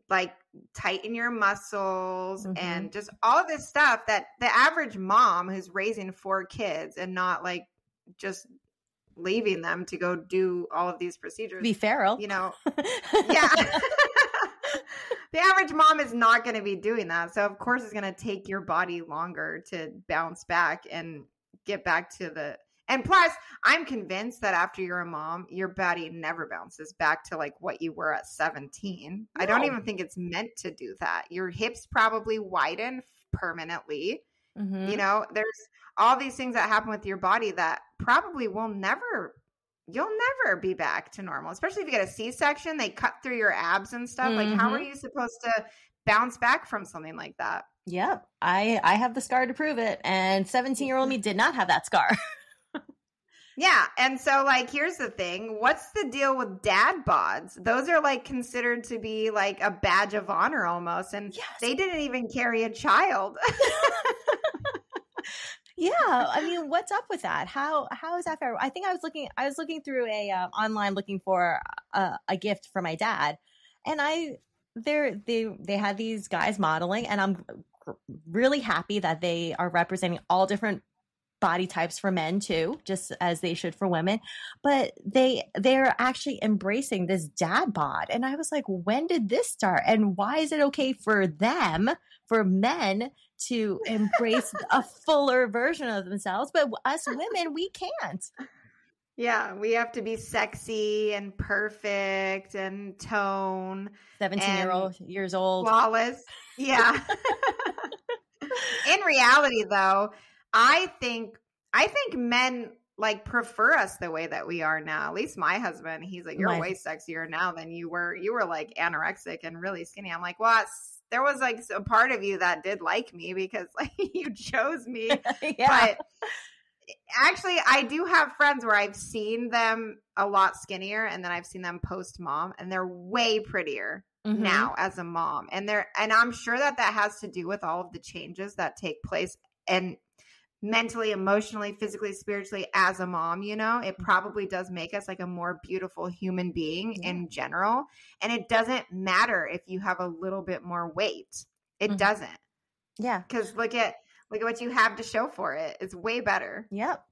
like tighten your muscles and just all of this stuff that the average mom who's raising 4 kids and not like just leaving them to go do all of these procedures. Be feral. You know, yeah. The average mom is not going to be doing that. So of course it's going to take your body longer to bounce back and get back to the, and plus I'm convinced that after you're a mom, your body never bounces back to like what you were at 17. No. I don't even think it's meant to do that. Your hips probably widen permanently. You know, there's all these things that happen with your body that probably you'll never be back to normal, especially if you get a C-section, they cut through your abs and stuff. Like, how are you supposed to bounce back from something like that? Yep. I have the scar to prove it. And 17-year-old me did not have that scar. Yeah. And so like, here's the thing. What's the deal with dad bods? Those are like considered to be like a badge of honor almost. And they didn't even carry a child. Yeah. I mean, what's up with that? How is that fair? I think I was looking through online looking for a gift for my dad. And they had these guys modeling, and I'm really happy that they are representing all different body types for men too, just as they should for women. But they're actually embracing this dad bod. And I was like, when did this start? And why is it okay for them, for men, to embrace a fuller version of themselves, but us women, we can't? Yeah, we have to be sexy and perfect and tone. 17 years old. Flawless. Yeah. In reality, though, I think men like prefer us the way that we are now. At least my husband, he's like, you're way sexier now than you were. You were like anorexic and really skinny. I'm like, well, there was like a part of you that did like me because like you chose me. Yeah. But actually, I do have friends where I've seen them a lot skinnier, and then I've seen them post mom, and they're way prettier now as a mom. And I'm sure that has to do with all of the changes that take place and mentally, emotionally, physically, spiritually as a mom. You know, it probably does make us like a more beautiful human being in general. And it doesn't matter if you have a little bit more weight. It doesn't. Yeah. Because look at what you have to show for it. It's way better. Yep.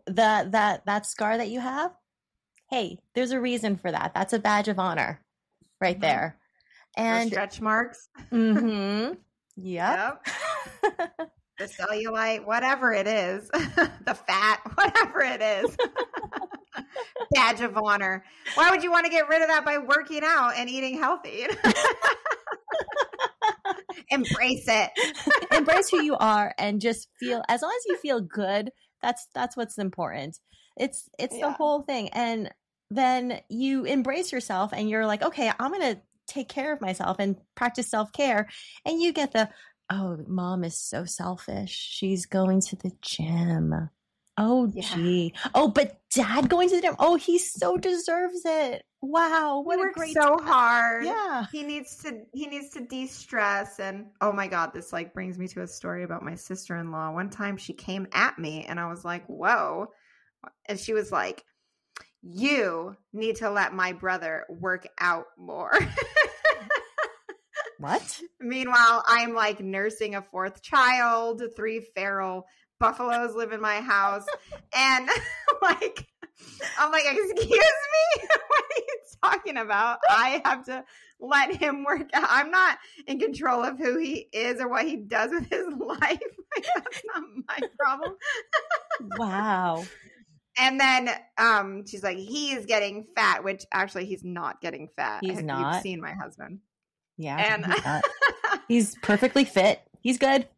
That scar that you have, hey, there's a reason for that. That's a badge of honor right there. And the stretch marks. Yep. The cellulite, whatever it is, the fat, whatever it is. Badge of honor. Why would you want to get rid of that by working out and eating healthy? Embrace it. Embrace who you are and just feel, as long as you feel good, that's what's important. It's the whole thing. And then you embrace yourself and you're like, okay, I'm going to take care of myself and practice self-care. And you get oh, mom is so selfish. She's going to the gym. Oh, gee. Oh, but dad going to the gym. Oh, he so deserves it. Wow. What a great so hard. Yeah. He needs to de-stress. And oh my God, this like brings me to a story about my sister-in-law. One time she came at me and I was like, whoa. And she was like, you need to let my brother work out more. What? Meanwhile, I'm like nursing a 4th child, 3 feral buffaloes live in my house. And like, I'm like, excuse me? What are you talking about? I have to let him work out. I'm not in control of who he is or what he does with his life. Like, that's not my problem. Wow. And then she's like, he's getting fat, which actually he's not getting fat. He's You've not. seen my husband. Yeah. And He's not. He's perfectly fit. He's good.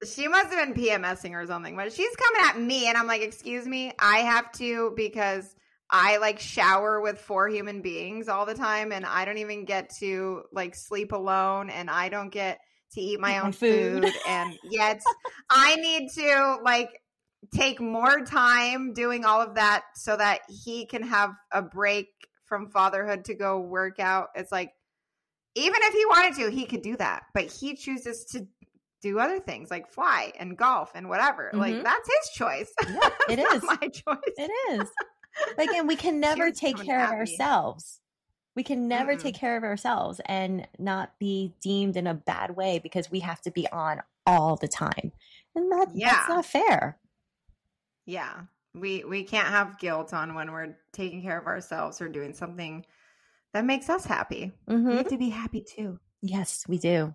She must have been PMSing or something, but she's coming at me and I'm like, excuse me, I have to, because I like shower with 4 human beings all the time and I don't even get to like sleep alone and I don't get to eat my own food. And yet I need to like take more time doing all of that so that he can have a break from fatherhood to go work out. It's like, even if he wanted to, he could do that, but he chooses to do other things like fly and golf and whatever. Mm-hmm. Like that's his choice. Yeah, it is my choice. It is. But again, we can never take care of ourselves. We can never take care of ourselves and not be deemed in a bad way because we have to be on all the time. And that's not fair. Yeah. We can't have guilt on when we're taking care of ourselves or doing something that makes us happy. Mm-hmm. We have to be happy too. Yes, we do.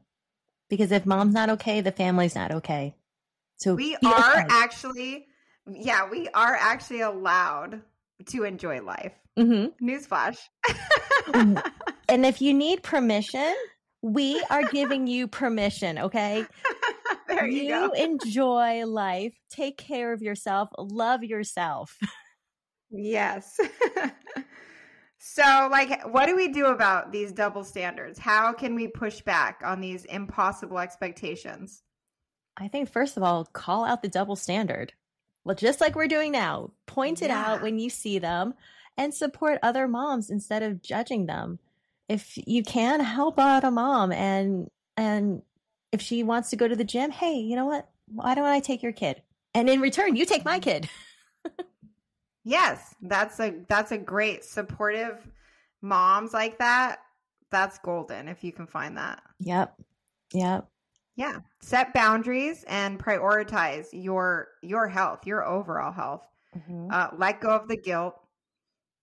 Because if mom's not okay, the family's not okay. So we are actually allowed to enjoy life. Mm-hmm. Newsflash. And if you need permission, we are giving you permission, okay? There you go. Enjoy life. Take care of yourself. Love yourself. Yes. So, like, what do we do about these double standards? How can we push back on these impossible expectations? I think, first of all, call out the double standard. Well, just like we're doing now, point it out when you see them and support other moms instead of judging them. If you can, help out a mom. And if she wants to go to the gym, hey, you know what? Why don't I take your kid? And in return, you take my kid. Yes, that's a great supportive moms like that. That's golden if you can find that. Yep. Yeah. Set boundaries and prioritize your health, your overall health. Mm-hmm. Let go of the guilt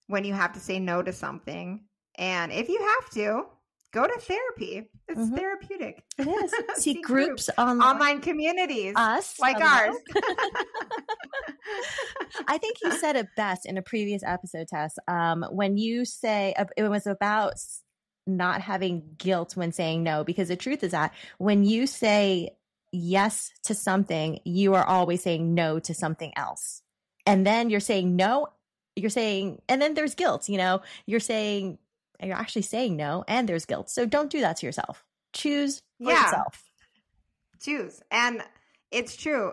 when you have to say no to something. And if you have to, go to therapy. It's therapeutic. It is. See groups online communities. Us. Like ours. I think you said it best in a previous episode, Tess. When you say it was about not having guilt when saying no, because the truth is that when you say yes to something, you are always saying no to something else. And then you're saying no, and then there's guilt, you're actually saying no and there's guilt. So don't do that to yourself. Choose for yourself. Choose. And it's true.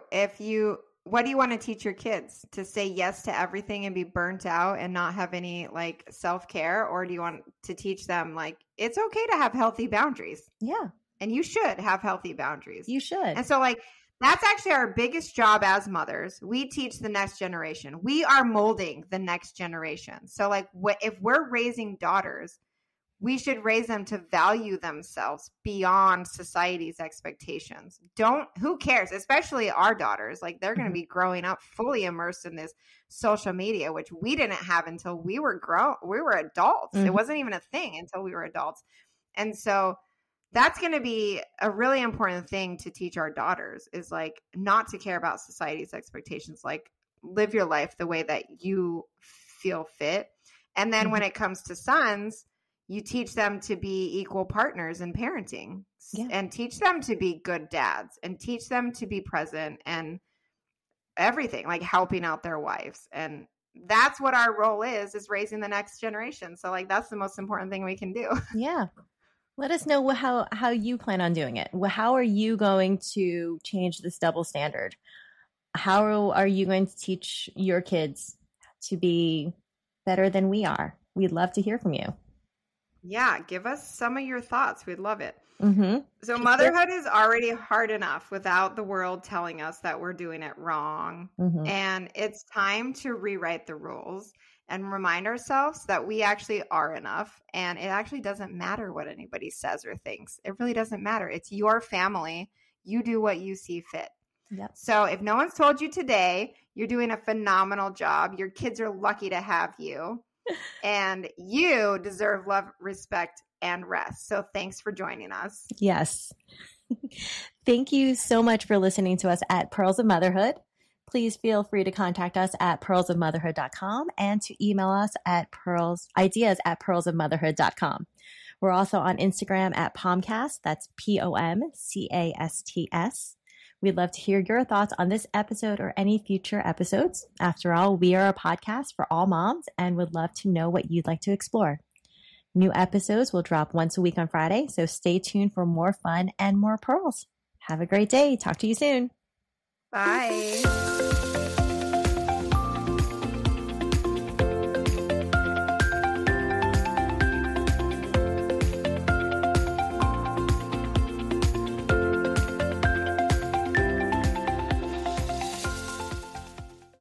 What do you want to teach your kids? To say yes to everything and be burnt out and not have any like self-care? Or do you want to teach them like, it's okay to have healthy boundaries? Yeah. And you should have healthy boundaries. You should. And so like, that's actually our biggest job as mothers. We teach the next generation. We are molding the next generation. So like if we're raising daughters, we should raise them to value themselves beyond society's expectations. Who cares? Especially our daughters. Like they're going to be growing up fully immersed in this social media, which we didn't have until we were adults. Mm-hmm. It wasn't even a thing until we were adults. And so that's going to be a really important thing to teach our daughters is like not to care about society's expectations, like live your life the way that you feel fit. And then when it comes to sons, you teach them to be equal partners in parenting and teach them to be good dads and teach them to be present and everything, like helping out their wives. And that's what our role is raising the next generation. So like, that's the most important thing we can do. Yeah. Let us know how you plan on doing it. How are you going to change this double standard? How are you going to teach your kids to be better than we are? We'd love to hear from you. Yeah, give us some of your thoughts. We'd love it. Mm-hmm. So motherhood is already hard enough without the world telling us that we're doing it wrong. Mm-hmm. And it's time to rewrite the rules and remind ourselves that we actually are enough. And it actually doesn't matter what anybody says or thinks. It really doesn't matter. It's your family. You do what you see fit. Yep. So if no one's told you today, you're doing a phenomenal job. Your kids are lucky to have you. And you deserve love, respect, and rest. So thanks for joining us. Yes. Thank you so much for listening to us at Pearls of Motherhood. Please feel free to contact us at pearlsofmotherhood.com and to email us at ideas@pearlsofmotherhood.com. We're also on Instagram at Pomcast. That's POMCASTS. We'd love to hear your thoughts on this episode or any future episodes. After all, we are a podcast for all moms and would love to know what you'd like to explore. New episodes will drop once a week on Friday, so stay tuned for more fun and more pearls. Have a great day. Talk to you soon. Bye.